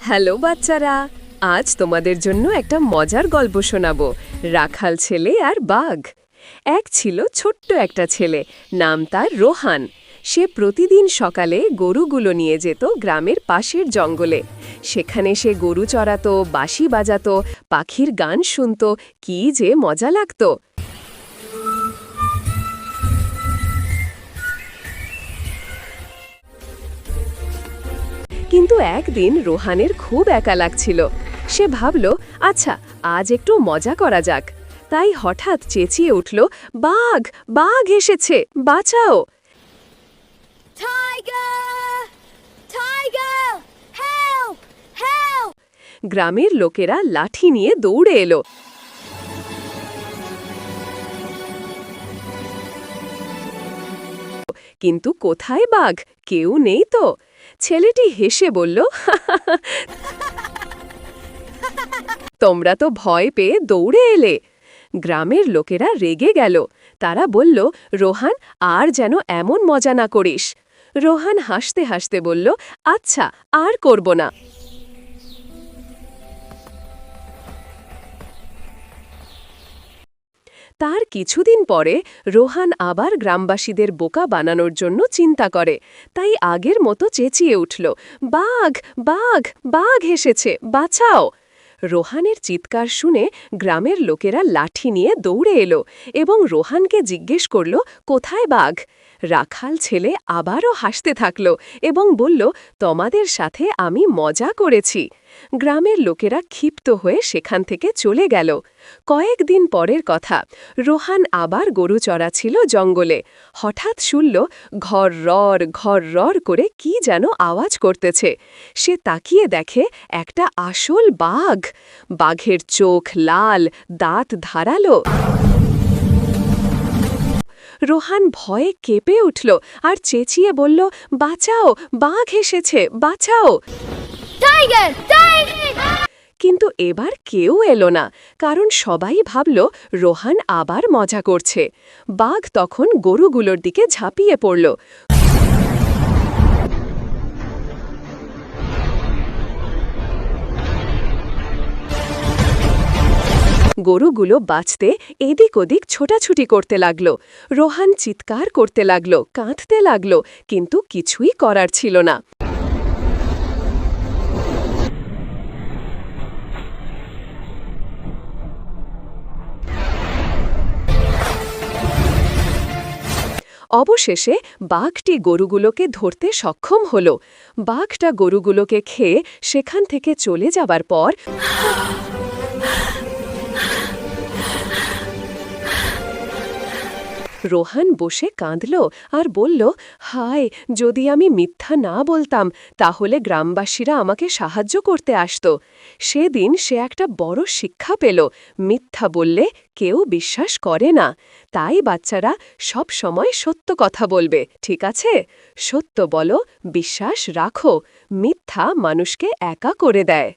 Hello বাচ্চারা, আজ তোমাদের জন্য একটা মজার গল্প শোনাবো। রাখাল ছেলে আর বাঘ। এক ছিল ছোট্ট একটা ছেলে, নাম তার রোহান। সে প্রতিদিন সকালে গরুগুলো নিয়ে যেত গ্রামের পাশের জঙ্গলে। সেখানে সে গরু চড়াতো, বাঁশি বাজাতো, পাখির গান শুনতো, কি যে মজা লাগতো। কিন্তু একদিন রোহানের খুব একা লাগছিল। সে ভাবল, আচ্ছা, আজ একটু মজা করা যাক। তাই হঠাৎ চেঁচিয়ে উঠল, বাঘ, বাঘ এসেছে, বাঁচাও! Tiger! Tiger! Help! Help! গ্রামের লোকেরা লাঠি নিয়ে দৌড়ে এলো। কিন্তু কোথায় বাঘ? কেউ নেই তো। ছেলেটি হেসে বলল, তোমরা তো ভয় পেয়ে দৌড়ে এলে। গ্রামের লোকেরা রেগে গেল। তারা বলল, রোহান, আর যেন এমন মজা না করিস। রোহান হাসতে হাসতে বলল, আচ্ছা, আর করব না। তার কিছুদিন পরে রোহান আবার গ্রামবাসীদের বোকা বানানোর জন্য চিন্তা করে। তাই আগের মতো চেঁচিয়ে উঠল, বাঘ, বাঘ, বাঘ এসেছে, বাঁচাও! রোহানের চিৎকার শুনে গ্রামের লোকেরা লাঠি নিয়ে দৌড়ে এলো এবং রোহানকে জিজ্ঞেস করল, কোথায় বাঘ? রাখাল ছেলে আবারও হাসতে থাকল এবং বলল, তোমাদের সাথে আমি মজা করেছি। গ্রামের লোকেরা ক্ষিপ্ত হয়ে সেখান থেকে চলে গেল। কয়েকদিন পরের কথা, রোহান আবার গরু চড়াচ্ছিল জঙ্গলে। হঠাৎ শুনল, ঘর রর করে কি যেন আওয়াজ করতেছে। সে তাকিয়ে দেখে একটা আসল বাঘ। বাঘের চোখ লাল, দাঁত ধারালো। রোহান ভয়ে কেঁপে উঠল আর চেঁচিয়ে বলল, বাঁচাও, বাঘ এসেছে, বাঁচাও! Tiger! Tiger! কিন্তু এবার কেউ এলো না, কারণ সবাই ভাবল রোহান আবার মজা করছে। বাঘ তখন গরুগুলোর দিকে ঝাঁপিয়ে পড়ল। গরুগুলো বাঁচতে এদিক ওদিক ছোটাছুটি করতে লাগল। রোহান চিৎকার করতে লাগল, কাঁদতে লাগল, কিন্তু কিছুই করার ছিল না। অবশেষে বাঘটি গরুগুলোকে ধরতে সক্ষম হল। বাঘটা গরুগুলোকে খেয়ে সেখান থেকে চলে যাবার পর রোহান বসে কাঁদল আর বলল, হায়, যদি আমি মিথ্যা না বলতাম তাহলে গ্রামবাসীরা আমাকে সাহায্য করতে আসত। সেদিন সে একটা বড় শিক্ষা পেল, মিথ্যা বললে কেউ বিশ্বাস করে না। তাই বাচ্চারা সব সময় সত্য কথা বলবে, ঠিক আছে? সত্য বলো, বিশ্বাস রাখো, মিথ্যা মানুষকে একা করে দেয়।